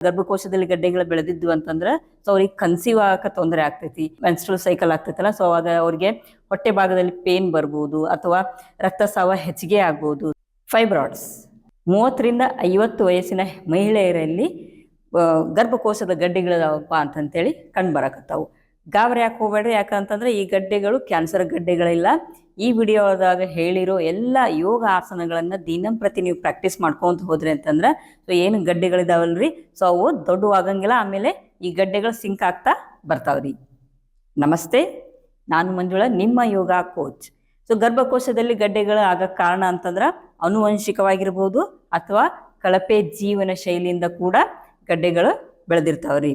ಗರ್ಭಕೋಶದಲ್ಲಿ ಗಡ್ಡೆಗಳು ಬೆಳೆದಿದ್ದು ಅಂತಂದ್ರೆ ಸೊ ಅವ್ರಿಗೆ ಕನ್ಸೀವ್ ಆಗಕ್ಕೆ ತೊಂದರೆ ಆಗ್ತೈತಿ, ಮೆನ್ಸ್ಟ್ರಲ್ ಸೈಕಲ್ ಆಗ್ತೈತಲ್ಲ, ಸೊ ಅವಾಗ ಅವ್ರಿಗೆ ಹೊಟ್ಟೆ ಭಾಗದಲ್ಲಿ ಪೇನ್ ಬರ್ಬೋದು ಅಥವಾ ರಕ್ತಸ್ರಾವ ಹೆಚ್ಚಿಗೆ ಆಗ್ಬೋದು. ಫೈಬ್ರಾಯ್ಡ್ಸ್ 30ರಿಂದ 50 ವಯಸ್ಸಿನ ಮಹಿಳೆಯರಲ್ಲಿ ಗರ್ಭಕೋಶದ ಗಡ್ಡೆಗಳಿದಾವಪ್ಪ ಅಂತಂತೇಳಿ ಕಂಡು ಬರಕತ್ತಾವು. ಗಾಬರಿ ಯಾಕೆ ಹೋಗ್ಬೇಡ್ರಿ, ಯಾಕಂತಂದ್ರೆ ಈ ಗಡ್ಡೆಗಳು ಕ್ಯಾನ್ಸರ್ ಗಡ್ಡೆಗಳಿಲ್ಲ. ಈ ವಿಡಿಯೋದಾಗ ಹೇಳಿರೋ ಎಲ್ಲ ಯೋಗ ಆಸನಗಳನ್ನು ದಿನಂಪ್ರತಿ ನೀವು ಪ್ರಾಕ್ಟೀಸ್ ಮಾಡ್ಕೊಂತ ಹೋದ್ರಿ ಅಂತಂದ್ರೆ ಸೊ ಏನು ಗಡ್ಡೆಗಳಿದಾವಲ್ರಿ ಸೊ ಅವು ದೊಡ್ಡವಾಗಂಗಿಲ್ಲ, ಆಮೇಲೆ ಈ ಗಡ್ಡೆಗಳು ಸಿಂಕ್ ಆಗ್ತಾ ಬರ್ತಾವ್ರಿ. ನಮಸ್ತೆ, ನಾನು ಮಂಜುಳಾ, ನಿಮ್ಮ ಯೋಗ ಕೋಚ್. ಸೊ ಗರ್ಭಕೋಶದಲ್ಲಿ ಗಡ್ಡೆಗಳು ಆಗಕ್ಕೆ ಕಾರಣ ಅಂತಂದ್ರೆ ಆನುವಂಶಿಕವಾಗಿರ್ಬೋದು ಅಥವಾ ಕಳಪೆ ಜೀವನ ಶೈಲಿಯಿಂದ ಕೂಡ ಗಡ್ಡೆಗಳು ಬೆಳೆದಿರ್ತಾವ್ರಿ.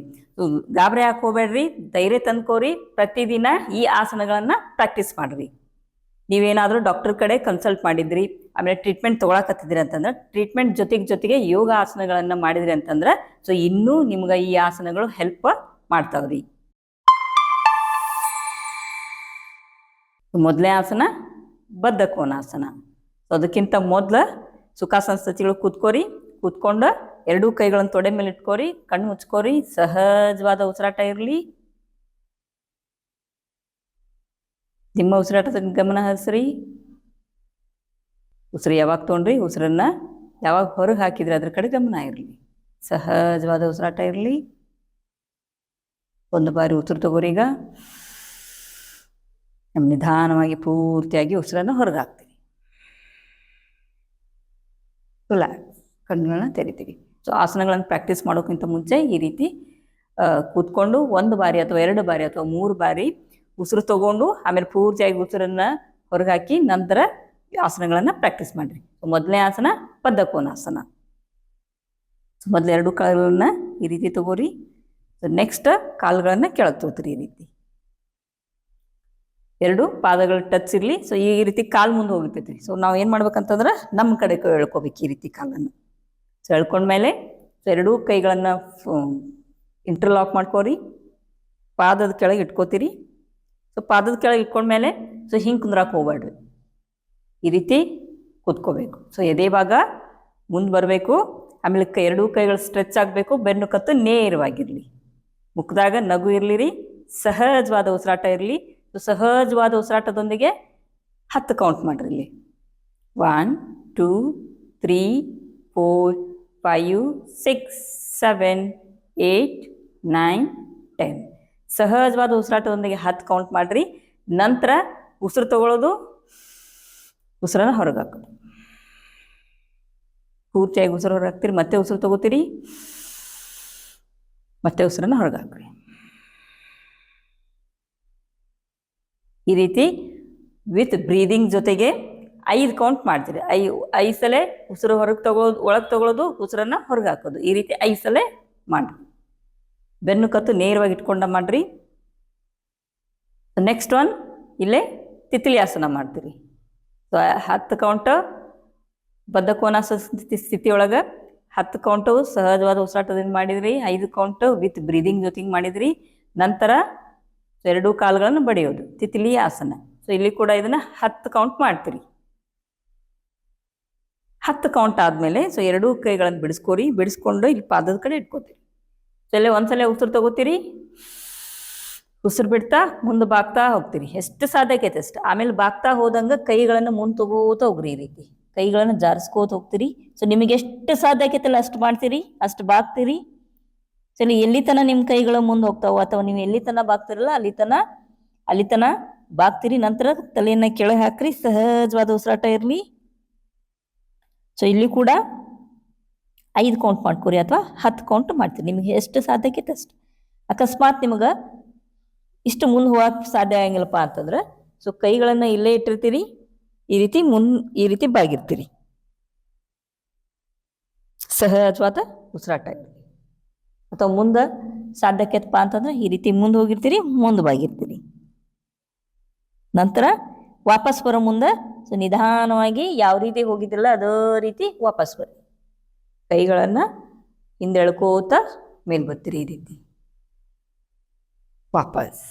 ಗಾಬರಿ ಯಾಕೆ ಹೋಗ್ಬೇಡ್ರಿ, ಧೈರ್ಯ ತಂದ್ಕೋರಿ, ಪ್ರತಿದಿನ ಈ ಆಸನಗಳನ್ನು ಪ್ರಾಕ್ಟೀಸ್ ಮಾಡ್ರಿ. ನೀವೇನಾದರೂ ಡಾಕ್ಟರ್ ಕಡೆ ಕನ್ಸಲ್ಟ್ ಮಾಡಿದ್ರಿ, ಆಮೇಲೆ ಟ್ರೀಟ್ಮೆಂಟ್ ತೊಗೊಳಕತ್ತಿದ್ರಿ ಅಂತಂದ್ರೆ ಟ್ರೀಟ್ಮೆಂಟ್ ಜೊತೆಗೆ ಯೋಗ ಆಸನಗಳನ್ನು ಮಾಡಿದ್ರಿ ಅಂತಂದ್ರೆ ಸೊ ಇನ್ನೂ ನಿಮ್ಗೆ ಈ ಆಸನಗಳು ಹೆಲ್ಪ್ ಮಾಡ್ತಾವ್ರಿ. ಮೊದಲನೇ ಆಸನ ಬದ್ಧ ಕೋನಾಸನ. ಸೊ ಅದಕ್ಕಿಂತ ಮೊದಲು ಸುಖಾಸನ ಸ್ಥಿತಿಗಳು ಕೂತ್ಕೊಂಡು ಎರಡೂ ಕೈಗಳನ್ನು ತೊಡೆ ಮೇಲೆ ಇಟ್ಕೋರಿ, ಕಣ್ಣು ಮುಚ್ಕೋರಿ, ಸಹಜವಾದ ಉಸಿರಾಟ ಇರಲಿ. ನಿಮ್ಮ ಉಸಿರಾಟದ ಗಮನ ಹರಿಸ್ರಿ. ಉಸಿರು ಯಾವಾಗ ತೊಗೊಂಡ್ರಿ, ಉಸಿರನ್ನ ಯಾವಾಗ ಹೊರಗೆ ಹಾಕಿದ್ರಿ ಅದ್ರ ಕಡೆ ಗಮನ ಇರಲಿ. ಸಹಜವಾದ ಉಸಿರಾಟ ಇರಲಿ. ಒಂದು ಬಾರಿ ಉಸಿರು ತಗೋರಿ. ಈಗ ನಿಧಾನವಾಗಿ ಪೂರ್ತಿಯಾಗಿ ಉಸಿರನ್ನು ಹೊರಗೆ ಹಾಕ್ತೀವಿ. ರಿಲ್ಯಾಕ್ಸ್, ಕಣ್ಣುಗಳನ್ನ ತೆರಿತೀವಿ. ಸೊ ಆಸನಗಳನ್ನು ಪ್ರಾಕ್ಟೀಸ್ ಮಾಡೋಕ್ಕಿಂತ ಮುಂಚೆ ಈ ರೀತಿ ಕೂತ್ಕೊಂಡು 1 ಬಾರಿ ಅಥವಾ 2 ಬಾರಿ ಅಥವಾ 3 ಬಾರಿ ಉಸಿರು ತಗೊಂಡು ಆಮೇಲೆ ಪೂರ್ತಿಯಾಗಿ ಉಸಿರನ್ನು ಹೊರಗೆ ಹಾಕಿ ನಂತರ ಆಸನಗಳನ್ನು ಪ್ರಾಕ್ಟೀಸ್ ಮಾಡಿರಿ. ಮೊದಲನೇ ಆಸನ ಬದ್ಧ ಕೋನಾಸನ. ಮೊದಲು 2 ಕಾಲುಗಳನ್ನ ಈ ರೀತಿ ತಗೋರಿ. ಸೊ ನೆಕ್ಸ್ಟ್ ಕಾಲುಗಳನ್ನು ಕೆಳಗೆ ತೋತೀರಿ. ಈ ರೀತಿ 2 ಪಾದಗಳು ಟಚ್ ಇರಲಿ. ಸೊ ಈ ರೀತಿ ಕಾಲು ಮುಂದೆ ಹೋಗಿರ್ತೈತಿ. ಸೊ ನಾವು ಏನು ಮಾಡ್ಬೇಕಂತಂದ್ರೆ ನಮ್ಮ ಕಡೆ ಎಳ್ಕೊಬೇಕು ಈ ರೀತಿ ಕಾಲನ್ನು. ಸೊ ಎಳ್ಕೊಂಡ್ಮೇಲೆ ಸೊ 2 ಕೈಗಳನ್ನು ಇಂಟರ್ಲಾಕ್ ಮಾಡ್ಕೋರಿ. ಪಾದದ ಕೆಳಗೆ ಇಟ್ಕೋತೀರಿ. ಸೊ ಪಾದದ ಕೆಳಗೆ ಇಟ್ಕೊಂಡ್ಮೇಲೆ ಸೊ ಹಿಂಗೆ ಕುಂದ್ರಾಕ್ ಹೋಗ್ಬೇಡ್ರಿ, ಈ ರೀತಿ ಕೂತ್ಕೋಬೇಕು. ಸೊ ಎದೆ ಭಾಗ ಮುಂದೆ ಬರಬೇಕು. ಆಮೇಲೆ 2 ಕೈಗಳು ಸ್ಟ್ರೆಚ್ ಆಗಬೇಕು. ಬೆನ್ನು ಕತ್ತು ನೇರವಾಗಿರಲಿ. ಮುಖದಾಗ ನಗು ಇರಲಿ. ಸಹಜವಾದ ಉಸಿರಾಟ ಇರಲಿ. ಸೊ ಸಹಜವಾದ ಉಸಿರಾಟದೊಂದಿಗೆ 10 ಕೌಂಟ್ ಮಾಡಿರಿ. ಇಲ್ಲಿ 1 2 3 4 5 6 7 8 9 10. ಸಹಜವಾದ ಉಸಿರಾಟದೊಂದಿಗೆ 10 ಕೌಂಟ್ ಮಾಡಿರಿ. ನಂತರ ಉಸಿರು ತಗೊಳ್ಳೋದು, ಉಸಿರನ್ನು ಹೊರಗೆ ಹಾಕೋದು. ಪೂರ್ತಿಯಾಗಿ ಉಸಿರು ಹೊರಗೆ ಹಾಕ್ತೀರಿ, ಮತ್ತೆ ಉಸಿರು ತಗೋತೀರಿ, ಮತ್ತೆ ಉಸಿರನ್ನು ಹೊರಗೆ ಹಾಕ್ರಿ. ಈ ರೀತಿ ವಿತ್ ಬ್ರೀದಿಂಗ್ ಜೊತೆಗೆ 5 ಕೌಂಟ್ ಮಾಡ್ತೀರಿ. 5 ಸಲ ಉಸಿರು ಹೊರಗೆ ತಗೊಳ್ಳೋದು, ಒಳಗೆ ತಗೊಳ್ಳೋದು, ಉಸಿರನ್ನು ಹೊರಗೆ ಹಾಕೋದು. ಈ ರೀತಿ 5 ಸಲ ಮಾಡಿರಿ. ಬೆನ್ನು ಕತ್ತು ನೇರವಾಗಿ ಇಟ್ಕೊಂಡ ಮಾಡಿರಿ. ನೆಕ್ಸ್ಟ್ ಒನ್ ಇಲ್ಲೇ ತಿತ್ಲಿ ಆಸನ ಮಾಡ್ತೀರಿ. ಸೊ 10 ಕೌಂಟ್ ಬದ್ಧ ಕೋನಾಸನ ಸ್ಥಿತಿಯೊಳಗೆ 10 ಕೌಂಟು ಸಹಜವಾದ ಉಸಿರಾಟದಿಂದ ಮಾಡಿದ್ರಿ. 5 ಕೌಂಟು ವಿತ್ ಬ್ರೀದಿಂಗ್ ಜೊತೆಗೆ ಮಾಡಿದ್ರಿ. ನಂತರ 2 ಕಾಲುಗಳನ್ನು ಬಡಿಯೋದು, ತಿತ್ಲಿ ಆಸನ. ಸೊ ಇಲ್ಲಿ ಕೂಡ ಇದನ್ನು 10 ಕೌಂಟ್ ಮಾಡ್ತೀರಿ. 10 ಕೌಂಟ್ ಆದಮೇಲೆ ಸೊ 2 ಕೈಗಳನ್ನು ಬಿಡಿಸ್ಕೊಂಡು ಇಲ್ಲಿ ಪಾದದ ಕಡೆ ಇಟ್ಕೋತೀರಿ. ಸೊ ಇಲ್ಲೇ ಒಂದ್ಸಲ ಉಸಿರು ತಗೋತೀರಿ, ಉಸಿರು ಬಿಡ್ತಾ ಮುಂದೆ ಬಾಗ್ತಾ ಹೋಗ್ತೀರಿ. ಎಷ್ಟು ಸಾಧ್ಯ ಆಕೈತೆ ಅಷ್ಟು. ಆಮೇಲೆ ಬಾಗ್ತಾ ಹೋದಂಗೆ ಕೈಗಳನ್ನು ಮುಂದೆ ತಗೋತ ಹೋಗ್ರಿ. ಈ ರೀತಿ ಕೈಗಳನ್ನು ಜಾರಿಸ್ಕೋತ ಹೋಗ್ತೀರಿ. ಸೊ ನಿಮಗೆ ಎಷ್ಟು ಸಾಧ್ಯ ಆಕೈತಲ್ಲ ಅಷ್ಟು ಮಾಡ್ತೀರಿ, ಅಷ್ಟು ಬಾಗ್ತೀರಿ. ಸೊ ಇಲ್ಲಿ ಎಲ್ಲಿ ತನ ನಿಮ್ಮ ಕೈಗಳು ಮುಂದೆ ಹೋಗ್ತಾವ ಅಥವಾ ನೀವು ಎಲ್ಲಿ ತನ ಬಾಗ್ತಿರಲ್ಲ ಅಲ್ಲಿ ತನ ಬಾಗ್ತೀರಿ. ನಂತರ ತಲೆಯನ್ನು ಕೆಳಗೆ ಹಾಕ್ರಿ. ಸಹಜವಾದ ಉಸಿರಾಟ ಇರಲಿ. ಸೊ ಇಲ್ಲಿ ಕೂಡ 5 ಕೌಂಟ್ ಮಾಡ್ಕೊರಿ ಅಥವಾ 10 ಕೌಂಟ್ ಮಾಡ್ತೀರಿ. ನಿಮಗೆ ಎಷ್ಟು ಸಾಧ್ಯ ಆಕೈತೆ ಅಷ್ಟು. ಅಕಸ್ಮಾತ್ ನಿಮಗೆ ಇಷ್ಟು ಮುಂದೆ ಹೋಗಕ್ಕೆ ಸಾಧ್ಯ ಆಗಂಗಿಲ್ಲಪ್ಪ ಅಂತಂದ್ರೆ ಸೊ ಕೈಗಳನ್ನು ಇಲ್ಲೇ ಇಟ್ಟಿರ್ತೀರಿ. ಈ ರೀತಿ ಬಾಗಿರ್ತೀರಿ. ಸಹಜವಾದ ಉಸಿರಾಟ ಇರಲಿ. ಅಥವಾ ಮುಂದೆ ಸಾಧ್ಯಕ್ಕೈತಪ್ಪ ಅಂತಂದ್ರೆ ಈ ರೀತಿ ಮುಂದೆ ಹೋಗಿರ್ತೀರಿ, ಮುಂದೆ ಬಾಗಿರ್ತೀರಿ. ನಂತರ ವಾಪಸ್ ಬರೋ ಮುಂದೆ ಸೊ ನಿಧಾನವಾಗಿ ಯಾವ ರೀತಿ ಹೋಗಿದ್ದಿಲ್ಲ ಅದೇ ರೀತಿ ವಾಪಸ್ ಬರ್ರಿ. ಕೈಗಳನ್ನು ಹಿಂದೆ ಎಳ್ಕೋತ ಮೇಲೆ ಬರ್ತೀರಿ. ಈ ರೀತಿ ವಾಪಸ್.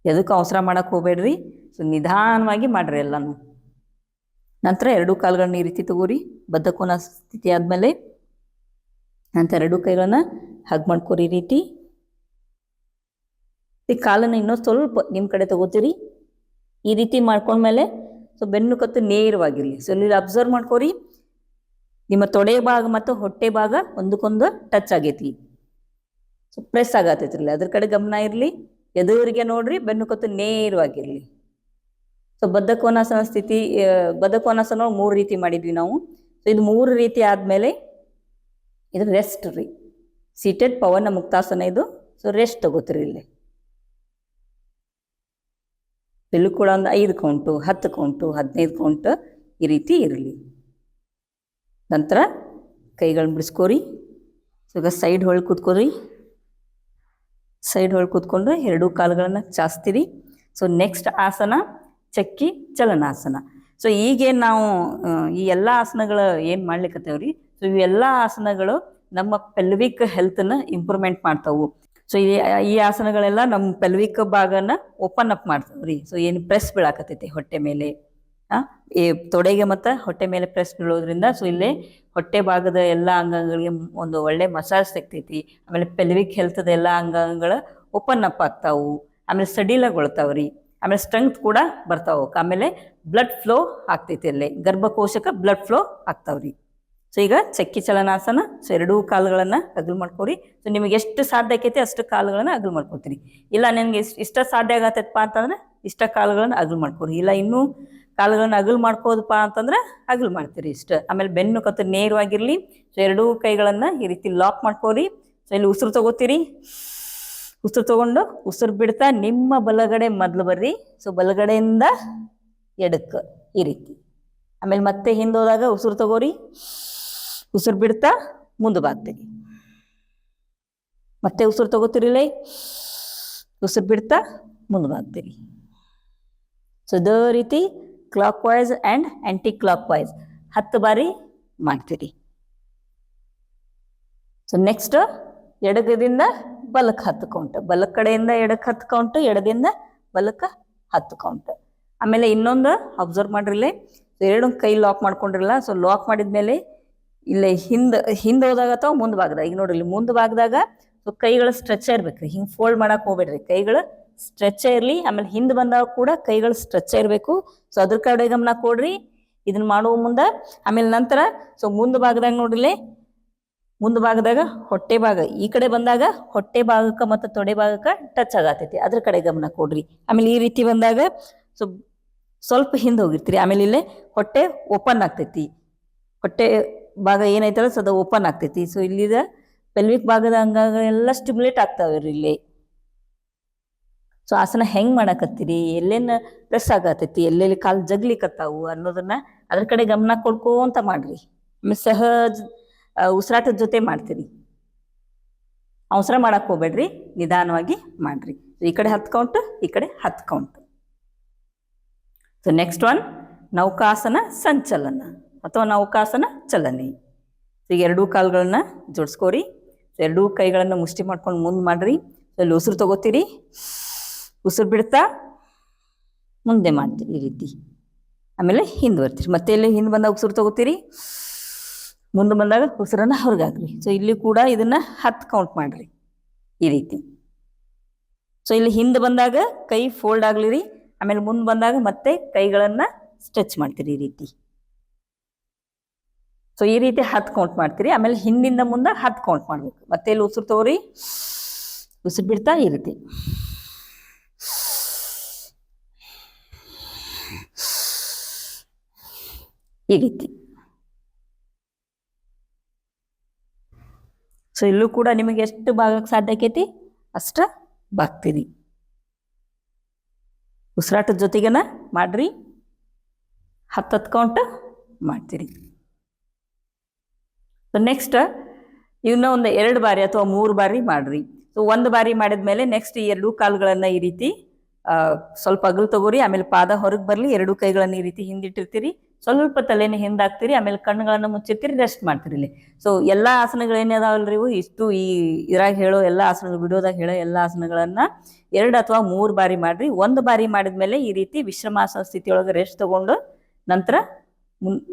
ಎದಕ್ಕೆ ಅವಸರ ಮಾಡಕ್ಕೆ ಹೋಗ್ಬೇಡ್ರಿ. ಸೊ ನಿಧಾನವಾಗಿ ಮಾಡ್ರಿ ಎಲ್ಲನೂ. ನಂತರ 2 ಕಾಲುಗಳನ್ನ ಈ ರೀತಿ ತಗೋರಿ. ಬದ್ಧ ಕೋನ ಸ್ಥಿತಿ ಆದಮೇಲೆ ನಂತರ ಎರಡು ಕೈಗಳನ್ನ ಹಗ್ ಮಾಡ್ಕೊರಿ ಈ ರೀತಿ. ಈ ಕಾಲನ್ನು ಇನ್ನೂ ಸ್ವಲ್ಪ ನಿಮ್ಮ ಕಡೆ ತಗೋತೀರಿ. ಈ ರೀತಿ ಮಾಡ್ಕೊಂಡ್ಮೇಲೆ ಸೊ ಬೆನ್ನು ಕತ್ತು ನೇರವಾಗಿರಲಿ. ಸೊ ಇಲ್ಲಿ ಅಬ್ಸರ್ವ್ ಮಾಡ್ಕೋರಿ, ನಿಮ್ಮ ತೊಡೆ ಭಾಗ ಮತ್ತು ಹೊಟ್ಟೆ ಭಾಗ ಒಂದಕ್ಕೊಂದು ಟಚ್ ಆಗೈತಿ, ಸೊ ಪ್ರೆಸ್ ಆಗತ್ತೈತ್ರಿ. ಅದ್ರ ಕಡೆ ಗಮನ ಇರಲಿ. ಎದುರಿಗೆ ನೋಡ್ರಿ, ಬೆನ್ನು ಕತ್ತು ನೇರವಾಗಿರಲಿ. ಸೊ ಬದ್ಧಕೋನಾಸನ ಸ್ಥಿತಿ, ಬದ್ಧಕೋನಾಸನ 3 ರೀತಿ ಮಾಡಿದ್ವಿ ನಾವು. ಸೊ ಇದು 3 ರೀತಿ ಆದಮೇಲೆ ಇದು ರೆಸ್ಟ್ ರೀ. ಸೀಟೆಡ್ ಪವನ ಮುಕ್ತಾಸನ ಇದು. ಸೊ ರೆಸ್ಟ್ ತಗೋತೀರಿ ಇಲ್ಲಿ. ಇಲ್ಲೂ ಕೂಡ ಒಂದು 5 ಕೌಂಟು, 10 ಕೌಂಟು, 15 ಕೌಂಟು ಈ ರೀತಿ ಇರಲಿ. ನಂತರ ಕೈಗಳನ್ನ ಬಿಡಿಸ್ಕೋರಿ. ಸೊ ಈಗ ಸೈಡ್ ಹೊಳ್ ಕೂತ್ಕೋರಿ. ಸೈಡ್ ಹೊಳ್ ಕೂತ್ಕೊಂಡು 2 ಕಾಲುಗಳನ್ನು ಚಾಚ್ತೀರಿ. ಸೊ ನೆಕ್ಸ್ಟ್ ಆಸನ ಚಕ್ಕಿ ಚಲನಾಸನ. ಸೊ ಈಗೇನು ನಾವು ಈ ಎಲ್ಲ ಆಸನಗಳು ಏನು ಮಾಡ್ಲಿಕ್ಕತ್ತೇವ್ರಿ, ಸೊ ಇವೆಲ್ಲ ಆಸನಗಳು ನಮ್ಮ ಪೆಲ್ವಿಕ್ ಹೆಲ್ತನ್ನ ಇಂಪ್ರೂವ್ಮೆಂಟ್ ಮಾಡ್ತಾವು. ಸೊ ಈ ಆಸನಗಳೆಲ್ಲ ನಮ್ಮ ಪೆಲ್ವಿಕ್ ಭಾಗನ ಓಪನ್ ಅಪ್ ಮಾಡ್ತಾವ್ರಿ. ಸೊ ಏನು ಪ್ರೆಸ್ ಬೀಳಾಕತ್ತೈತಿ ಹೊಟ್ಟೆ ಮೇಲೆ, ಈ ತೊಡೆಗೆ ಮತ್ತು ಹೊಟ್ಟೆ ಮೇಲೆ ಪ್ರೆಸ್ ಬೀಳೋದ್ರಿಂದ ಸೊ ಇಲ್ಲೇ ಹೊಟ್ಟೆ ಭಾಗದ ಎಲ್ಲ ಅಂಗಾಂಗಗಳಿಗೆ ಒಂದು ಒಳ್ಳೆ ಮಸಾಜ್ ಸಿಗ್ತೈತಿ. ಆಮೇಲೆ ಪೆಲ್ವಿಕ್ ಹೆಲ್ತದ ಎಲ್ಲ ಅಂಗಾಂಗಗಳ ಓಪನ್ ಅಪ್ ಆಗ್ತಾವು. ಆಮೇಲೆ ಸಡಿಲಗೊಳ್ತಾವ್ರಿ. ಆಮೇಲೆ ಸ್ಟ್ರೆಂತ್ ಕೂಡ ಬರ್ತಾವ. ಆಮೇಲೆ ಬ್ಲಡ್ ಫ್ಲೋ ಆಗ್ತೈತಿ. ಅಲ್ಲೇ ಗರ್ಭಕೋಶಕ್ಕೆ ಬ್ಲಡ್ ಫ್ಲೋ ಆಗ್ತಾವ್ರಿ. ಸೊ ಈಗ ಚಕ್ಕಿ ಚಲನಾಸನ. ಸೊ 2 ಕಾಲುಗಳನ್ನು ಅಗಲು ಮಾಡ್ಕೋರಿ. ಸೊ ನಿಮಗೆ ಎಷ್ಟು ಸಾಧ್ಯ ಆಕೈತಿ ಅಷ್ಟು ಕಾಲುಗಳನ್ನು ಅಗಲು ಮಾಡ್ಕೋತೀರಿ. ಇಲ್ಲ ನನಗೆ ಇಷ್ಟ ಸಾಧ್ಯ ಆಗತ್ತಪ್ಪ ಅಂತಂದ್ರೆ ಇಷ್ಟ ಕಾಲುಗಳನ್ನು ಅಗಲು ಮಾಡ್ಕೋರಿ. ಇಲ್ಲ ಇನ್ನೂ ಕಾಲುಗಳನ್ನು ಅಗಲು ಮಾಡ್ಕೋದಪ್ಪ ಅಂತಂದ್ರೆ ಅಗಲು ಮಾಡ್ತೀರಿ ಇಷ್ಟ. ಆಮೇಲೆ ಬೆನ್ನು ಕತ್ತು ನೇರವಾಗಿರಲಿ. ಸೊ 2 ಕೈಗಳನ್ನು ಈ ರೀತಿ ಲಾಕ್ ಮಾಡ್ಕೋರಿ. ಸೊ ಇಲ್ಲಿ ಉಸಿರು ತಗೋತೀರಿ. ಉಸಿರು ತಗೊಂಡು ಉಸಿರು ಬಿಡ್ತಾ ನಿಮ್ಮ ಬಲಗಡೆ ಮೊದಲು ಬರ್ರಿ. ಸೊ ಬಲಗಡೆಯಿಂದ ಎಡಕ್ಕೆ ಈ ರೀತಿ. ಆಮೇಲೆ ಮತ್ತೆ ಹಿಂದೆ ಹೋದಾಗ ಉಸಿರು ತಗೋರಿ. ಉಸಿರು ಬಿಡ್ತಾ ಮುಂದೆ ಬಾಗ್ತೀರಿ. ಮತ್ತೆ ಉಸಿರು ತಗೋತೀರಿಲ್ಲ, ಉಸಿರು ಬಿಡ್ತಾ ಮುಂದೆ ಬಾಗ್ತೀರಿ. ಸೊ ಇದೇ ರೀತಿ clockwise and anticlockwise 10 ಬಾರಿ ಮಾಡ್ತೀರಿ. ಸೊ ನೆಕ್ಸ್ಟ್ ಎಡಗದಿಂದ ಬಲಕ್ಕೆ 10 ಕೌಂಟ್, ಬಲಕ್ ಕಡೆಯಿಂದ ಎಡಕ್ಕೆ 10 ಕೌಂಟ್, ಎಡದಿಂದ ಬಲಕ್ಕೆ 10 ಕೌಂಟ್. ಆಮೇಲೆ ಇನ್ನೊಂದು ಅಬ್ಸರ್ವ್ ಮಾಡ್ರಿಲ್ಲೇ, 2 ಕೈ ಲಾಕ್ ಮಾಡ್ಕೊಂಡಿರಲ್ಲ. ಸೊ ಲಾಕ್ ಮಾಡಿದ್ಮೇಲೆ ಇಲ್ಲೇ ಹಿಂದೆ ಹೋದಾಗ ಅಥವಾ ಮುಂದೆ ಭಾಗದಾಗ, ಈಗ ನೋಡ್ರಿ ಇಲ್ಲಿ ಮುಂದೆ ಭಾಗದಾಗ ಸೊ ಕೈಗಳು ಸ್ಟ್ರೆಚ್ ಇರ್ಬೇಕ್ರಿ. ಹಿಂಗೆ ಫೋಲ್ಡ್ ಮಾಡಕ್ಕೆ ಹೋಗ್ಬೇಡ್ರಿ, ಕೈಗಳು ಸ್ಟ್ರೆಚ್ ಇರಲಿ. ಆಮೇಲೆ ಹಿಂದೆ ಬಂದಾಗ ಕೂಡ ಕೈಗಳು ಸ್ಟ್ರೆಚ್ ಇರಬೇಕು. ಸೊ ಅದ್ರ ಕಡೆ ಗಮನ ಕೊಡ್ರಿ ಇದನ್ನ ಮಾಡುವ ಮುಂದೆ. ಆಮೇಲೆ ನಂತರ ಸೊ ಮುಂದೆ ಭಾಗದಾಗ ನೋಡ್ರಿಲ್ಲೇ, ಮುಂದೆ ಭಾಗದಾಗ ಹೊಟ್ಟೆ ಭಾಗ ಈ ಕಡೆ ಬಂದಾಗ ಹೊಟ್ಟೆ ಭಾಗಕ್ಕೆ ಮತ್ತು ತೊಡೆ ಭಾಗಕ್ಕೆ ಟಚ್ ಆಗತೈತಿ, ಅದ್ರ ಕಡೆ ಗಮನ ಕೊಡ್ರಿ. ಆಮೇಲೆ ಈ ರೀತಿ ಬಂದಾಗ ಸೊ ಸ್ವಲ್ಪ ಹಿಂದೆ ಹೋಗಿರ್ತೀರಿ. ಆಮೇಲೆ ಇಲ್ಲೇ ಹೊಟ್ಟೆ ಓಪನ್ ಆಗ್ತೈತಿ. ಹೊಟ್ಟೆ ಭಾಗ ಏನೈತಲ್ಲ ಸೊ ಅದು ಓಪನ್ ಆಗ್ತೈತಿ. ಸೊ ಇಲ್ಲಿದ ಪೆಲ್ವಿಕ್ ಭಾಗದ ಅಂಗಗಳೆಲ್ಲ ಸ್ಟಿಮ್ಯುಲೇಟ್ ಆಗ್ತಾವೆ ಇಲ್ಲಿ. ಸೊ ಆಸನ ಹೆಂಗೆ ಮಾಡಕತ್ತೀರಿ, ಎಲ್ಲೇನು ಪ್ರೆಸ್ ಆಗತೈತಿ, ಎಲ್ಲೆಲ್ಲಿ ಕಾಲು ಜಗ್ಲಿಕತ್ತಾವು ಅನ್ನೋದನ್ನ ಅದ್ರ ಕಡೆ ಗಮನ ಕೊಡ್ಕೋಂತ ಮಾಡ್ರಿ. ಆಮೇಲೆ ಸಹಜ ಉಸಿರಾಟದ ಜೊತೆ ಮಾಡ್ತೀರಿ. ಅವಸರ ಮಾಡಕ್ಕೆ ಹೋಗ್ಬೇಡ್ರಿ, ನಿಧಾನವಾಗಿ ಮಾಡ್ರಿ. ಈ ಕಡೆ 10 ಕೌಂಟ್, ಈ ಕಡೆ 10 ಕೌಂಟ್. ಸೊ ನೆಕ್ಸ್ಟ್ ಒನ್ ನೌಕಾಸನ ಸಂಚಲನ ಅಥವಾ ನೌಕಾಸನ ಚಲನೆ. ಈಗ 2 ಕಾಲುಗಳನ್ನ ಜೋಡಿಸ್ಕೋರಿ. 2 ಕೈಗಳನ್ನು ಮುಷ್ಟಿ ಮಾಡ್ಕೊಂಡು ಮುಂದೆ ಮಾಡ್ರಿ. ಇಲ್ಲಿ ಉಸಿರು ತಗೋತೀರಿ, ಉಸಿರು ಬಿಡ್ತಾ ಮುಂದೆ ಮಾಡ್ತೀರಿ ಈ ರೀತಿ. ಆಮೇಲೆ ಹಿಂದೆ ಬರ್ತೀರಿ. ಮತ್ತೆ ಇಲ್ಲಿ ಹಿಂದೆ ಬಂದಾಗ ಉಸಿರು ತಗೋತೀರಿ, ಮುಂದೆ ಬಂದಾಗ ಉಸಿರನ್ನ ಹೊರಗಾಕ್ರಿ. ಸೊ ಇಲ್ಲಿ ಕೂಡ ಇದನ್ನ 10 ಕೌಂಟ್ ಮಾಡ್ರಿ ಈ ರೀತಿ. ಸೊ ಇಲ್ಲಿ ಹಿಂದೆ ಬಂದಾಗ ಕೈ ಫೋಲ್ಡ್ ಆಗ್ಲಿರಿ. ಆಮೇಲೆ ಮುಂದೆ ಬಂದಾಗ ಮತ್ತೆ ಕೈಗಳನ್ನ ಸ್ಟ್ರೆಚ್ ಮಾಡ್ತೀರಿ ಈ ರೀತಿ. ಸೊ ಈ ರೀತಿ 10 ಕೌಂಟ್ ಮಾಡ್ತೀರಿ. ಆಮೇಲೆ ಹಿಂದಿಂದ ಮುಂದೆ 10 ಕೌಂಟ್ ಮಾಡ್ಬೇಕು. ಮತ್ತೆ ಇಲ್ಲಿ ಉಸಿರು ತಗೋರಿ, ಉಸಿರು ಬಿಡ್ತಾ ಈ ರೀತಿ. ಈ ರೀತಿ. ಸೊ ಇಲ್ಲೂ ಕೂಡ ನಿಮಗೆ ಎಷ್ಟು ಭಾಗಕ್ಕೆ ಸಾಧ್ಯ ಆಕೈತಿ ಅಷ್ಟ ಬಾಗ್ತೀರಿ. ಉಸಿರಾಟದ ಜೊತೆಗನ ಮಾಡ್ರಿ. 10 ಕೌಂಟ್ ಮಾಡ್ತೀರಿ. ಸೊ ನೆಕ್ಸ್ಟ್ ಇವನ್ನ ಒಂದು 2 ಬಾರಿ ಅಥವಾ 3 ಬಾರಿ ಮಾಡ್ರಿ. ಸೊ 1 ಬಾರಿ ಮಾಡಿದ್ಮೇಲೆ ನೆಕ್ಸ್ಟ್ ಈ 2 ಕಾಲುಗಳನ್ನು ಈ ರೀತಿ ಸ್ವಲ್ಪ ಅಗಲು ತಗೋರಿ. ಆಮೇಲೆ ಪಾದ ಹೊರಗೆ ಬರಲಿ. 2 ಕೈಗಳನ್ನು ಈ ರೀತಿ ಹಿಂದಿಟ್ಟಿರ್ತೀರಿ. ಸ್ವಲ್ಪ ತಲೆನ ಹಿಂದಾಕ್ತೀರಿ. ಆಮೇಲೆ ಕಣ್ಣುಗಳನ್ನು ಮುಚ್ಚಿರ್ತೀರಿ, ರೆಸ್ಟ್ ಮಾಡ್ತೀರಿ ಇಲ್ಲಿ. ಸೊ ಎಲ್ಲ ಆಸನಗಳು ಏನಿದಾವಲ್ರಿ ಇವು ಇಷ್ಟು ಈ ಇದ್ರಾಗ ಹೇಳೋ ಎಲ್ಲ ಆಸನಗಳು, ವಿಡಿಯೋದಾಗ ಹೇಳೋ ಎಲ್ಲ ಆಸನಗಳನ್ನು 2 ಅಥವಾ 3 ಬಾರಿ ಮಾಡ್ರಿ. 1 ಬಾರಿ ಮಾಡಿದ್ಮೇಲೆ ಈ ರೀತಿ ವಿಶ್ರಮಾಸನ ಸ್ಥಿತಿಯೊಳಗೆ ರೆಸ್ಟ್ ತಗೊಂಡು ನಂತರ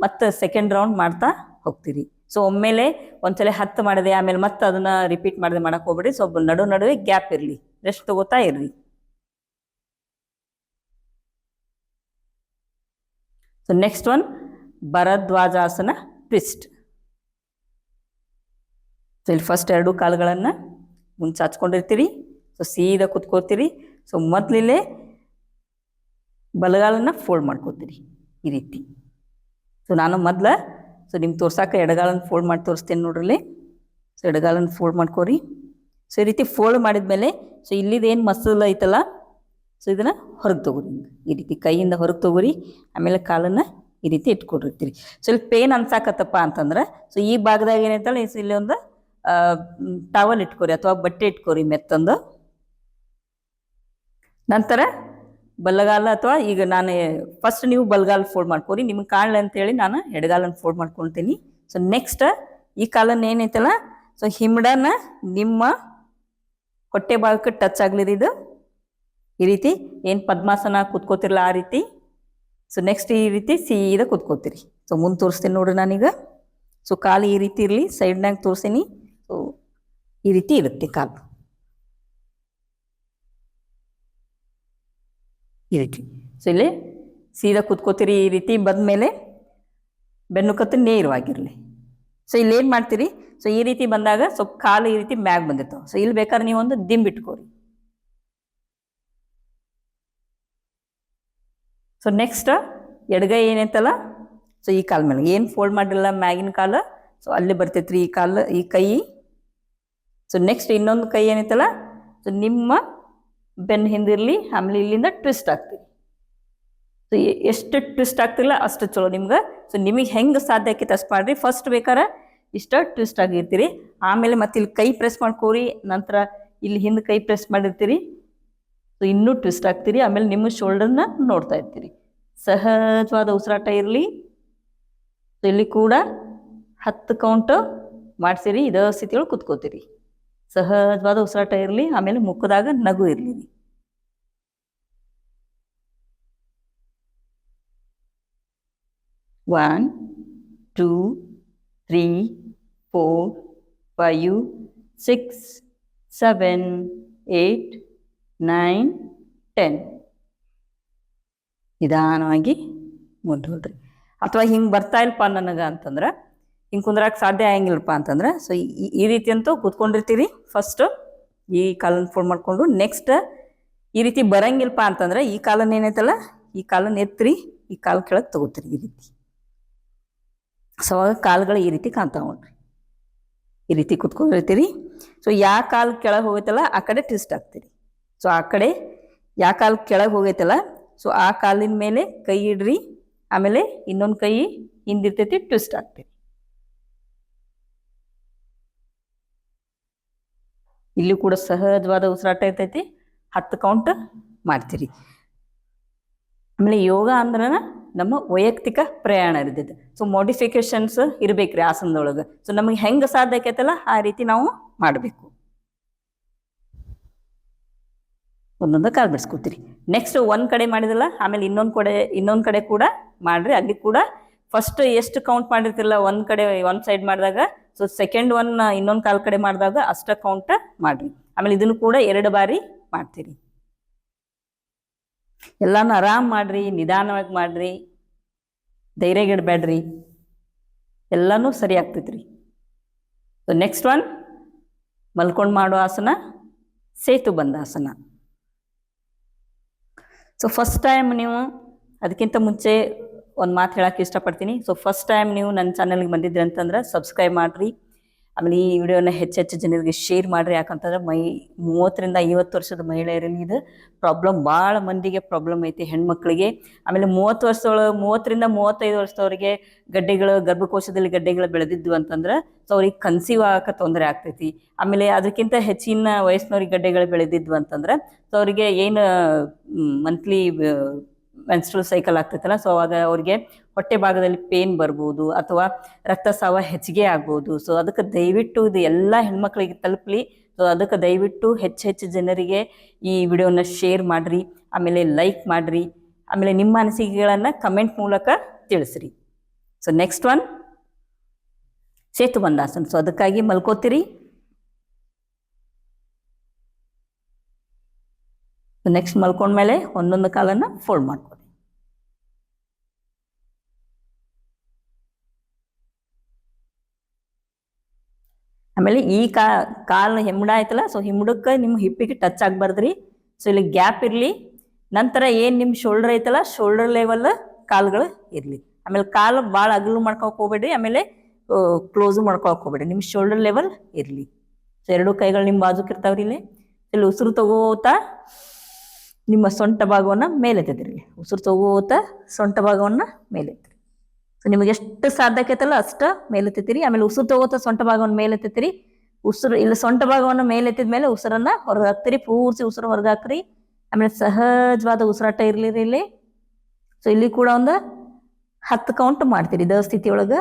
ಮತ್ತೆ ಸೆಕೆಂಡ್ ರೌಂಡ್ ಮಾಡ್ತಾ ಹೋಗ್ತೀರಿ. ಸೊ ಒಮ್ಮೆಲೆ ಒಂದ್ಸಲ 10 ಮಾಡಿದೆ ಆಮೇಲೆ ಮತ್ತೆ ಅದನ್ನ ರಿಪೀಟ್ ಮಾಡದೆ ಮಾಡಕ್ ಹೋಗ್ಬೇಡಿ. ಸೊ ನಡುವೆ ಗ್ಯಾಪ್ ಇರಲಿ, ರೆಸ್ಟ್ ತಗೋತಾ ಇರ್ರಿ. So next one Bharadvajasana twist. So ಇಲ್ಲಿ ಫಸ್ಟ್ 2 ಕಾಲುಗಳನ್ನು ಮುಂಚೆ ಹಚ್ಕೊಂಡಿರ್ತೀರಿ. ಸೊ ಸೀದಾ ಕುತ್ಕೋತೀರಿ. ಸೊ ಮೊದಲಿಲ್ಲೇ ಬಲಗಾಲನ್ನ ಫೋಲ್ಡ್ ಮಾಡ್ಕೋತೀರಿ ಈ ರೀತಿ. ಸೊ ನಾನು ಸೊ ನಿಮ್ಗೆ ತೋರ್ಸಾಕ ಎಡಗಾಲನ್ನು ಫೋಲ್ಡ್ ಮಾಡಿ ತೋರಿಸ್ತೇನೆ ನೋಡ್ರಲ್ಲಿ. ಸೊ ಎಡಗಾಲನ್ನು ಫೋಲ್ಡ್ ಮಾಡ್ಕೋರಿ. ಸೊ ಈ ರೀತಿ ಫೋಲ್ಡ್ ಮಾಡಿದ್ಮೇಲೆ ಸೊ ಇಲ್ಲಿದೇನು ಮಸಲ್ ಐತಲ್ಲ, ಸೊ ಇದನ್ನು ಹೊರಗೆ ತೊಗೊರಿ. ಈ ರೀತಿ ಕೈಯಿಂದ ಹೊರಗೆ ತೊಗೊರಿ. ಆಮೇಲೆ ಕಾಲನ್ನು ಈ ರೀತಿ ಇಟ್ಕೊಂಡಿರ್ತೀರಿ. ಸೊ ಇಲ್ಲಿ ಪೇನ್ ಅನ್ಸಾಕತ್ತಪ್ಪ ಅಂತಂದ್ರೆ ಸೊ ಈ ಭಾಗದಾಗ ಏನೈತಲ್ಲ ಇಲ್ಲಿ ಒಂದು ಟವಲ್ ಇಟ್ಕೋರಿ ಅಥವಾ ಬಟ್ಟೆ ಇಟ್ಕೋರಿ ಮೆತ್ತಂದು. ನಂತರ ಬಲಗಾಲ ಅಥವಾ ಈಗ ನಾನು ಫಸ್ಟ್ ನೀವು ಬಲಗಾಲ ಫೋಲ್ಡ್ ಮಾಡ್ಕೋರಿ, ನಿಮ್ಗೆ ಕಾಣಲಿ ಅಂತೇಳಿ ನಾನು ಎಡಗಾಲನ್ನು ಫೋಲ್ಡ್ ಮಾಡ್ಕೊಳ್ತೀನಿ. ಸೊ ನೆಕ್ಸ್ಟ್ ಈ ಕಾಲನ್ನು ಏನೈತಲ್ಲ ಸೊ ಹಿಮ್ಡನ ನಿಮ್ಮ ಹೊಟ್ಟೆ ಭಾಗಕ್ಕೆ ಟಚ್ ಆಗ್ಲಿರಿ. ಇದು ಈ ರೀತಿ ಏನು ಪದ್ಮಾಸನ ಕೂತ್ಕೋತಿರಲ್ಲ ಆ ರೀತಿ. ಸೊ ನೆಕ್ಸ್ಟ್ ಈ ರೀತಿ ಸೀದಾ ಕೂತ್ಕೋತೀರಿ. ಸೊ ಮುಂದೆ ತೋರಿಸ್ತೀನಿ ನೋಡ್ರಿ ನಾನೀಗ. ಸೊ ಕಾಲು ಈ ರೀತಿ ಇರಲಿ, ಸೈಡ್ನಾಗ ತೋರಿಸ್ತೀನಿ. ಸೊ ಈ ರೀತಿ ಇರುತ್ತೆ ಕಾಲು ಈ ರೀತಿ. ಸೊ ಇಲ್ಲಿ ಸೀದಾ ಕೂತ್ಕೋತೀರಿ. ಈ ರೀತಿ ಬಂದಮೇಲೆ ಬೆನ್ನು ಕತ್ತು ನೇರವಾಗಿರಲಿ. ಸೊ ಇಲ್ಲಿ ಏನು ಮಾಡ್ತೀರಿ, ಸೊ ಈ ರೀತಿ ಬಂದಾಗ ಸ್ವಲ್ಪ ಕಾಲು ಈ ರೀತಿ ಮ್ಯಾಗ್ ಬಂದಿರ್ತಾವೆ. ಸೊ ಇಲ್ಲಿ ಬೇಕಾದ್ರೆ ನೀವು ಒಂದು ದಿಂಬಿಟ್ಕೋರಿ. ಸೊ ನೆಕ್ಸ್ಟ್ ಎಡಗೈ ಏನೈತಲ್ಲ ಸೊ ಈ ಕಾಲ ಮೇಲೆ ಏನು ಫೋಲ್ಡ್ ಮಾಡಿರಲ್ಲ ಮ್ಯಾಗಿನ ಕಾಲು, ಸೊ ಅಲ್ಲಿ ಬರ್ತೈತ್ರಿ ಈ ಕಾಲು, ಈ ಕೈ. ಸೊ ನೆಕ್ಸ್ಟ್ ಇನ್ನೊಂದು ಕೈ ಏನೈತಲ್ಲ ಸೊ ನಿಮ್ಮ ಬೆನ್ನು ಹಿಂದಿರಲಿ. ಆಮೇಲೆ ಇಲ್ಲಿಂದ ಟ್ವಿಸ್ಟ್ ಆಗ್ತೀವಿ. ಸೊ ಎಷ್ಟು ಟ್ವಿಸ್ಟ್ ಆಗ್ತಿಲ್ಲ ಅಷ್ಟು ಚಲೋ ನಿಮ್ಗೆ. ಸೊ ನಿಮಗೆ ಹೆಂಗೆ ಸಾಧ್ಯ ಆಕೈತೆ ಅಷ್ಟು ಮಾಡಿರಿ. ಫಸ್ಟ್ ಬೇಕಾರೆ ಇಷ್ಟ ಟ್ವಿಸ್ಟ್ ಆಗಿರ್ತೀರಿ. ಆಮೇಲೆ ಮತ್ತೆ ಇಲ್ಲಿ ಕೈ ಪ್ರೆಸ್ ಮಾಡ್ಕೋರಿ. ನಂತರ ಇಲ್ಲಿ ಹಿಂದೆ ಕೈ ಪ್ರೆಸ್ ಮಾಡಿರ್ತೀರಿ. ಸೊ ಇನ್ನೂ ಟ್ವಿಸ್ಟ್ ಆಗ್ತೀರಿ. ಆಮೇಲೆ ನಿಮ್ಮ ಶೋಲ್ಡರ್ನ ನೋಡ್ತಾ ಇರ್ತೀರಿ. ಸಹಜವಾದ ಉಸಿರಾಟ ಇರಲಿ. ಸೊ ಇಲ್ಲಿ ಕೂಡ 10 ಕೌಂಟ್ ಮಾಡಿಸಿರಿ. ಇದೇ ಸ್ಥಿತಿಯೊಳಗೆ ಕುತ್ಕೋತೀರಿ. ಸಹಜವಾದ ಉಸಿರಾಟ ಇರಲಿ. ಆಮೇಲೆ ಮುಖದಾಗ ನಗು ಇರಲಿ. 1 2 3 4 5 6 7 8 9 10. ನಿಧಾನವಾಗಿ ಮುಂದೋದ್ರಿ. ಅಥವಾ ಹಿಂಗೆ ಬರ್ತಾ ಇಲ್ಲಪ್ಪ ನನಗೆ ಅಂತಂದ್ರೆ, ಹಿಂಗೆ ಕುಂದ್ರಾಕ ಸಾಧ್ಯ ಆಗಂಗಿಲ್ಲಪ್ಪ ಅಂತಂದ್ರೆ ಸೊ ಈ ರೀತಿ ಅಂತೂ ಕೂತ್ಕೊಂಡಿರ್ತೀರಿ. ಫಸ್ಟು ಈ ಕಾಲನ್ನು ಫೋಲ್ಡ್ ಮಾಡಿಕೊಂಡು ನೆಕ್ಸ್ಟ್ ಈ ರೀತಿ ಬರಂಗಿಲ್ಲಪ್ಪ ಅಂತಂದ್ರೆ ಈ ಕಾಲನ್ನು ಏನೈತಲ್ಲ ಈ ಕಾಲನ್ನು ಎತ್ತಿರಿ, ಈ ಕಾಲು ಕೆಳಗೆ ತಗೋತೀರಿ ಈ ರೀತಿ. ಸೊ ಅವಾಗ ಕಾಲುಗಳು ಈ ರೀತಿ ಕಾಣ್ತಾವೆ ನೋಡ್ರಿ. ಈ ರೀತಿ ಕೂತ್ಕೊಂಡಿರ್ತೀರಿ. ಸೊ ಯಾವ ಕಾಲು ಕೆಳಗೆ ಹೋಗೈತಲ್ಲ ಆ ಕಡೆ ಟ್ವಿಸ್ಟ್ ಆಗ್ತೀರಿ. ಸೊ ಆ ಕಡೆ ಯಾವ ಕಾಲು ಕೆಳಗೆ ಹೋಗೈತಲ್ಲ ಸೊ ಆ ಕಾಲಿನ ಮೇಲೆ ಕೈ ಇಡ್ರಿ. ಆಮೇಲೆ ಇನ್ನೊಂದು ಕೈ ಹಿಂದಿರ್ತೈತಿ, ಟ್ವಿಸ್ಟ್ ಆಗ್ತೀರಿ. ಇಲ್ಲಿ ಕೂಡ ಸಹಜವಾದ ಉಸಿರಾಟ ಇರ್ತೈತಿ. 10 ಕೌಂಟ್ ಮಾಡ್ತೀರಿ. ಆಮೇಲೆ ಯೋಗ ಅಂದ್ರೆ ನಮ್ಮ ವೈಯಕ್ತಿಕ ಪ್ರಯಾಣ ಇರ್ತೈತೆ. ಸೊ ಮಾಡಿಫಿಕೇಶನ್ಸ್ ಇರ್ಬೇಕ್ರಿ ಆಸನದೊಳಗೆ. ಸೊ ನಮಗೆ ಹೆಂಗೆ ಸಾಧ್ಯ ಆಕೈತಲ್ಲ ಆ ರೀತಿ ನಾವು ಮಾಡಬೇಕು. ಒಂದೊಂದು ಕಾಲು ಬಿಡಿಸ್ಕೊತೀರಿ. ನೆಕ್ಸ್ಟ್ ಒಂದು ಕಡೆ ಮಾಡಿದಲ್ಲ ಆಮೇಲೆ ಇನ್ನೊಂದು ಕಡೆ ಕೂಡ ಮಾಡ್ರಿ. ಅಲ್ಲಿ ಕೂಡ ಫಸ್ಟ್ ಎಷ್ಟು ಕೌಂಟ್ ಮಾಡಿರ್ತಿರಲ್ಲ ಒಂದು ಸೈಡ್ ಮಾಡಿದಾಗ ಸೊ ಸೆಕೆಂಡ್ ಒನ್ ಇನ್ನೊಂದು ಕಾಲು ಕಡೆ ಮಾಡಿದಾಗ ಅಷ್ಟ ಕೌಂಟ್ ಮಾಡ್ರಿ. ಆಮೇಲೆ ಇದನ್ನು ಕೂಡ 2 ಬಾರಿ ಮಾಡ್ತೀರಿ. ಎಲ್ಲಾನು ಆರಾಮ್ ಮಾಡ್ರಿ, ನಿಧಾನವಾಗಿ ಮಾಡ್ರಿ, ಧೈರ್ಯಗಿಡಬೇಡ್ರಿ, ಎಲ್ಲಾನು ಸರಿ ಆಗ್ತೈತ್ರಿ. ಸೊ ನೆಕ್ಸ್ಟ್ ಒನ್ ಮಲ್ಕೊಂಡು ಮಾಡೋ ಆಸನ ಸೇತು ಬಂದಾಸನ. ಸೊ ಫಸ್ಟ್ ಟೈಮ್ ನೀವು ಅದಕ್ಕಿಂತ ಮುಂಚೆ ಒಂದು ಮಾತು ಹೇಳಕ್ಕೆ ಇಷ್ಟಪಡ್ತೀನಿ. ಸೊ ಫಸ್ಟ್ ಟೈಮ್ ನೀವು ನನ್ನ ಚಾನಲ್ಗೆ ಬಂದಿದ್ರಿ ಅಂತಂದ್ರೆ ಸಬ್ಸ್ಕ್ರೈಬ್ ಮಾಡಿರಿ. ಆಮೇಲೆ ಈ ವಿಡಿಯೋನ ಹೆಚ್ಚು ಜನರಿಗೆ ಶೇರ್ ಮಾಡಿರಿ. ಯಾಕಂತಂದ್ರೆ 30 ರಿಂದ 50 ವರ್ಷದ ಮಹಿಳೆಯರಲ್ಲಿ ಇದು ಪ್ರಾಬ್ಲಮ್, ಭಾಳ ಮಂದಿಗೆ ಪ್ರಾಬ್ಲಮ್ ಐತಿ ಹೆಣ್ಮಕ್ಳಿಗೆ. ಆಮೇಲೆ 30 ರಿಂದ 35 ವರ್ಷದವರಿಗೆ ಗರ್ಭಕೋಶದಲ್ಲಿ ಗಡ್ಡೆಗಳು ಬೆಳೆದಿದ್ವು ಅಂತಂದ್ರೆ ಸೊ ಅವ್ರಿಗೆ ಕನ್ಸೀವ್ ಆಗಕ್ಕೆ ತೊಂದರೆ ಆಗ್ತೈತಿ. ಆಮೇಲೆ ಅದಕ್ಕಿಂತ ಹೆಚ್ಚಿನ ವಯಸ್ಸಿನವ್ರಿಗೆ ಗಡ್ಡೆಗಳು ಬೆಳೆದಿದ್ವು ಅಂತಂದ್ರೆ ಸೊ ಅವರಿಗೆ ಏನು ಮಂತ್ಲಿ ಮೆನ್ಸ್ಟ್ರಲ್ ಸೈಕಲ್ ಆಗ್ತೈತಲ್ಲ ಸೊ ಅವಾಗ ಅವ್ರಿಗೆ ಹೊಟ್ಟೆ ಭಾಗದಲ್ಲಿ ಪೇನ್ ಬರ್ಬೋದು ಅಥವಾ ರಕ್ತಸ್ರಾವ ಹೆಚ್ಚಿಗೆ ಆಗ್ಬೋದು. ಸೊ ಅದಕ್ಕೆ ದಯವಿಟ್ಟು ಇದು ಎಲ್ಲ ಹೆಣ್ಮಕ್ಳಿಗೆ ತಲುಪಲಿ. ಸೊ ಅದಕ್ಕೆ ದಯವಿಟ್ಟು ಹೆಚ್ಚು ಜನರಿಗೆ ಈ ವಿಡಿಯೋನ ಶೇರ್ ಮಾಡಿರಿ. ಆಮೇಲೆ ಲೈಕ್ ಮಾಡಿರಿ. ಆಮೇಲೆ ನಿಮ್ಮ ಅನಿಸಿಕೆಗಳನ್ನು ಕಮೆಂಟ್ ಮೂಲಕ ತಿಳಿಸ್ರಿ. So next one Setubandhasana. So ಅದಕ್ಕಾಗಿ ಮಲ್ಕೋತೀರಿ. ನೆಕ್ಸ್ಟ್ ಮಲ್ಕೊಂಡ್ಮೇಲೆ ಒಂದೊಂದು ಕಾಲನ್ನು ಫೋಲ್ಡ್ ಮಾಡ್ಕೊಳ್ಳಿ. ಆಮೇಲೆ ಈ ಕಾಲು ಹಿಮ್ಮಡ ಆಯ್ತಲ್ಲ, ಸೊ ಹಿಮ್ಮಡಕ್ಕೆ ನಿಮ್ಮ ಹಿಪ್ಪಿಗೆ ಟಚ್ ಆಗಬಾರ್ದ್ರಿ. ಸೊ ಇಲ್ಲಿ ಗ್ಯಾಪ್ ಇರಲಿ. ನಂತರ ಏನು ನಿಮ್ಮ ಶೋಲ್ಡರ್ ಐತಲ್ಲ, ಶೋಲ್ಡರ್ ಲೆವೆಲ್ ಕಾಲುಗಳು ಇರಲಿ. ಆಮೇಲೆ ಕಾಲು ಭಾಳ ಅಗಲು ಮಾಡ್ಕೊಳಕ್ಕೆ ಹೋಗ್ಬೇಡ್ರಿ, ಆಮೇಲೆ ಕ್ಲೋಸು ಮಾಡ್ಕೊಳಕ್ಕೆ ಹೋಗ್ಬೇಡ್ರಿ. ನಿಮ್ಮ ಶೋಲ್ಡರ್ ಲೆವೆಲ್ ಇರಲಿ. ಸೊ ಎರಡೂ ಕೈಗಳು ನಿಮ್ಮ ಬಾಜುಕ್ ಇರ್ತಾವ್ರಿ. ಇಲ್ಲಿ ಉಸಿರು ತಗೋತಾ ನಿಮ್ಮ ಸೊಂಟ ಭಾಗವನ್ನು ಮೇಲೆತ್ತಿದ್ರಿ. ಉಸಿರು ತಗೋತಾ ಸೊಂಟ ಭಾಗವನ್ನು ಮೇಲೆತ್ತಿರಿ. ಸೊ ನಿಮಗೆ ಎಷ್ಟು ಸಾಧ್ಯ ಆಕೈತಲ್ಲ ಅಷ್ಟು ಮೇಲೆತ್ತಿರಿ. ಆಮೇಲೆ ಉಸಿರು ತಗೋತಾ ಸೊಂಟ ಭಾಗವನ್ನು ಮೇಲೆತ್ತಿರಿ. ಉಸಿರು ಇಲ್ಲಿ ಸೊಂಟ ಭಾಗವನ್ನು ಮೇಲೆತ್ತಿದ ಮೇಲೆ ಉಸಿರನ್ನ ಹೊರಗೆ ಹಾಕ್ತಿರಿ. ಪೂರ್ತಿ ಉಸಿರು ಹೊರಗೆ ಹಾಕ್ರಿ. ಆಮೇಲೆ ಸಹಜವಾದ ಉಸಿರಾಟ ಇರಲಿ ಇಲ್ಲಿ. ಸೊ ಇಲ್ಲಿ ಕೂಡ ಒಂದು 10 ಕೌಂಟ್ ಮಾಡ್ತೀರಿ ಇದ ಸ್ಥಿತಿಯೊಳಗೆ.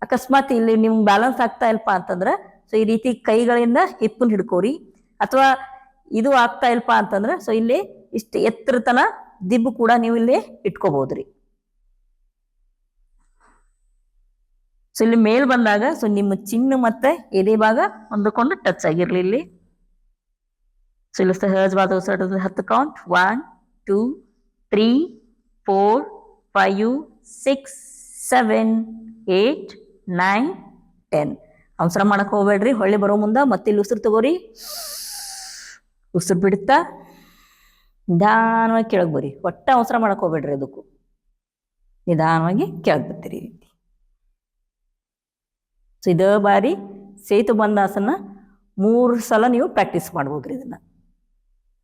ಅಕಸ್ಮಾತ್ ಇಲ್ಲಿ ನಿಮ್ಗೆ ಬ್ಯಾಲೆನ್ಸ್ ಆಗ್ತಾ ಇಲ್ಲಪ್ಪ ಅಂತಂದ್ರೆ ಸೊ ಈ ರೀತಿ ಕೈಗಳಿಂದ ಹಿಪ್ಪನ್ನು ಹಿಡ್ಕೋರಿ. ಅಥವಾ ಇದು ಆಗ್ತಾ ಇಲ್ಲಪ್ಪ ಅಂತಂದ್ರೆ ಸೊ ಇಲ್ಲಿ ಇಷ್ಟು ಎತ್ತರತನ ದಿಬ್ಬು ಕೂಡ ನೀವು ಇಲ್ಲಿ ಇಟ್ಕೋಬಹುದ್ರಿ. ಸೊ ಇಲ್ಲಿ ಮೇಲ್ ಬಂದಾಗ ಸೊ ನಿಮ್ಮ ಚಿನ್ನ ಮತ್ತೆ ಎದೆ ಭಾಗ ಹೊಂದಿಕೊಂಡು ಟಚ್ ಆಗಿರ್ಲಿ ಇಲ್ಲಿ. ಸೊ ಇಲ್ಲಿ ಸಹಜವಾದ ಉಸಿರಾಟದ 10 ಕೌಂಟ್. 1 2 3 4 5 6 7 8 9 10. ಅವಸರ ಮಾಡಕ್ ಹೋಗ್ಬೇಡ್ರಿ. ಹೊಳ್ಳಿ ಬರೋ ಮುಂದೆ ಮತ್ತೆ ಇಲ್ಲಿ ಉಸಿರು ತಗೋರಿ. ಉಸಿರು ಬಿಡ್ತಾ ನಿಧಾನವಾಗಿ ಕೆಳಗೆ ಬರ್ರಿ. ಒಟ್ಟ ಅವಸರ ಮಾಡಕ್ ಹೋಗ್ಬೇಡ್ರಿ. ಅದಕ್ಕೂ ನಿಧಾನವಾಗಿ ಕೆಳಗೆ ಬರ್ತೀರಿ ಈ ರೀತಿ. ಸೊ ಇದೇ ಬಾರಿ ಸೇತುಬಂಧಾಸನ 3 ಸಲ ನೀವು ಪ್ರಾಕ್ಟೀಸ್ ಮಾಡ್ಬೋದ್ರಿ ಇದನ್ನ.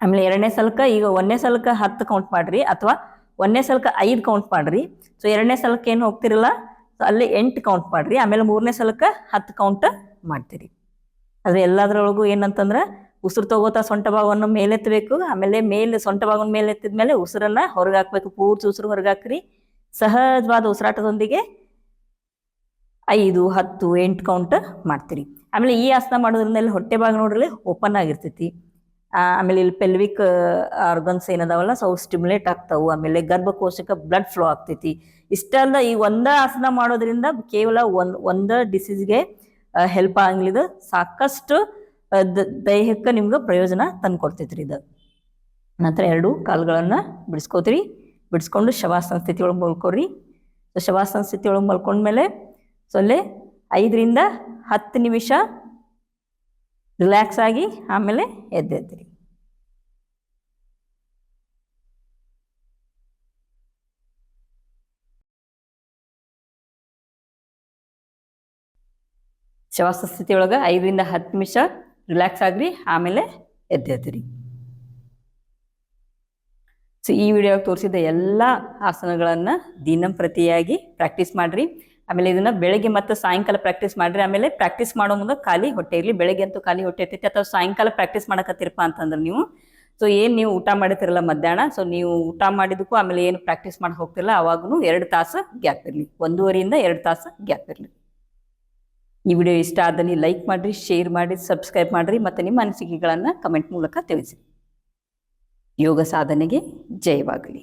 ಆಮೇಲೆ 2ನೇ ಸಲಕ್ಕೆ ಈಗ 1ನೇ ಸಲಕ್ಕೆ 10 ಕೌಂಟ್ ಮಾಡ್ರಿ, ಅಥವಾ 1ನೇ ಸಲಕ್ಕೆ 5 ಕೌಂಟ್ ಮಾಡ್ರಿ. ಸೊ 2ನೇ ಸಲಕ್ಕೆ ಏನು ಹೋಗ್ತಿರಲ್ಲ, ಸೊ ಅಲ್ಲಿ 8 ಕೌಂಟ್ ಮಾಡ್ರಿ. ಆಮೇಲೆ 3ನೇ ಸಲಕ್ಕೆ 10 ಕೌಂಟ್ ಮಾಡ್ತೀರಿ. ಆದರೆ ಎಲ್ಲದರೊಳಗೂ ಏನಂತಂದ್ರೆ ಉಸಿರು ತಗೋತಾ ಸೊಂಟ ಭಾಗವನ್ನು ಮೇಲೆತ್ತಬೇಕು. ಆಮೇಲೆ ಸೊಂಟ ಭಾಗವನ್ನು ಮೇಲೆತ್ತಿದ ಮೇಲೆ ಉಸಿರನ್ನ ಹೊರಗೆ ಹಾಕ್ಬೇಕು. ಪೂರ್ತಿ ಉಸಿರು ಹೊರಗೆ ಹಾಕ್ರಿ. ಸಹಜವಾದ ಉಸಿರಾಟದೊಂದಿಗೆ 5 10 8 ಕೌಂಟ್ ಮಾಡ್ತೀರಿ. ಆಮೇಲೆ ಈ ಆಸನ ಮಾಡೋದ್ರಿಂದ ಇಲ್ಲಿ ಹೊಟ್ಟೆ ಭಾಗ ನೋಡ್ರಿ ಓಪನ್ ಆಗಿರ್ತೈತಿ. ಆಮೇಲೆ ಇಲ್ಲಿ ಪೆಲ್ವಿಕ್ ಆರ್ಗನ್ಸ್ ಏನದಾವಲ್ಲ ಸೊ ಸ್ಟಿಮ್ಯುಲೇಟ್ ಆಗ್ತಾವು. ಆಮೇಲೆ ಗರ್ಭಕೋಶಕ್ಕೆ ಬ್ಲಡ್ ಫ್ಲೋ ಆಗ್ತೈತಿ. ಇಷ್ಟೆಲ್ಲ ಈ ಒಂದೇ ಆಸನ ಮಾಡೋದ್ರಿಂದ ಕೇವಲ ಒಂದ ಡಿಸೀಸ್ಗೆ ಹೆಲ್ಪ್ ಆಗಂಗಿಲ್ಲ. ಇದು ಸಾಕಷ್ಟು ದೇಹಕ್ಕೆ ನಿಮ್ಗೆ ಪ್ರಯೋಜನ ತಂದು ಕೊಡ್ತೈತ್ರಿ ಇದು. ನಂತರ 2 ಕಾಲುಗಳನ್ನು ಬಿಡಿಸ್ಕೋತೀರಿ. ಬಿಡಿಸ್ಕೊಂಡು ಶವಾಸನ ಸ್ಥಿತಿ ಒಳಗೆ ಮಲ್ಕೋರಿ. ಸೊ ಶವಾಸನ ಸ್ಥಿತಿ ಒಳಗೆ ಮಲ್ಕೊಂಡ್ಮೇಲೆ ಸೊ ಅಲ್ಲೇ 5 ರಿಂದ 10 ನಿಮಿಷ ರಿಲ್ಯಾಕ್ಸ್ ಆಗಿ ಆಮೇಲೆ ಎದ್ದೇಳ್ತೀರಿ. ಶವಾಸನ ಸ್ಥಿತಿ ಒಳಗೆ 5 ರಿಂದ 10 ನಿಮಿಷ ರಿಲ್ಯಾಕ್ಸ್ ಆಗ್ರಿ, ಆಮೇಲೆ ಎದ್ದೇಳ್ತೀರಿ. ಸೊ ಈ ವಿಡಿಯೋಗೆ ತೋರಿಸಿದ ಎಲ್ಲ ಆಸನಗಳನ್ನು ದಿನಂಪ್ರತಿಯಾಗಿ ಪ್ರಾಕ್ಟೀಸ್ ಮಾಡಿರಿ. ಆಮೇಲೆ ಇದನ್ನು ಬೆಳಗ್ಗೆ ಮತ್ತು ಸಾಯಂಕಾಲ ಪ್ರಾಕ್ಟೀಸ್ ಮಾಡಿರಿ. ಆಮೇಲೆ ಪ್ರಾಕ್ಟೀಸ್ ಮಾಡೋ ಮುಂದೆ ಖಾಲಿ ಹೊಟ್ಟೆ ಇರಲಿ. ಬೆಳಗ್ಗೆ ಅಂತೂ ಖಾಲಿ ಹೊಟ್ಟೆ ಇರ್ತೈತಿ. ಅಥವಾ ಸಾಯಂಕಾಲ ಪ್ರಾಕ್ಟೀಸ್ ಮಾಡಕತ್ತಿರಪ್ಪ ಅಂತಂದ್ರೆ ನೀವು ಸೊ ಏನು ನೀವು ಊಟ ಮಾಡಿರ್ತಿರಲ್ಲ ಮಧ್ಯಾಹ್ನ, ಸೊ ನೀವು ಊಟ ಮಾಡಿದಕ್ಕೂ ಆಮೇಲೆ ಏನು ಪ್ರಾಕ್ಟೀಸ್ ಮಾಡಿ ಹೋಗ್ತಿರಲ್ಲ ಅವಾಗೂ 2 ತಾಸು ಗ್ಯಾಪ್ ಇರಲಿ. 1.5 ರಿಂದ 2 ತಾಸು ಗ್ಯಾಪ್ ಇರಲಿ. ಈ ವಿಡಿಯೋ ಇಷ್ಟ ಆದಲ್ಲಿ ಲೈಕ್ ಮಾಡಿರಿ, ಶೇರ್ ಮಾಡಿ, ಸಬ್ಸ್ಕ್ರೈಬ್ ಮಾಡಿರಿ ಮತ್ತು ನಿಮ್ಮ ಅನಿಸಿಕೆಗಳನ್ನು ಕಮೆಂಟ್ ಮೂಲಕ ತಿಳಿಸಿ. ಯೋಗ ಸಾಧನೆಗೆ ಜಯವಾಗಲಿ.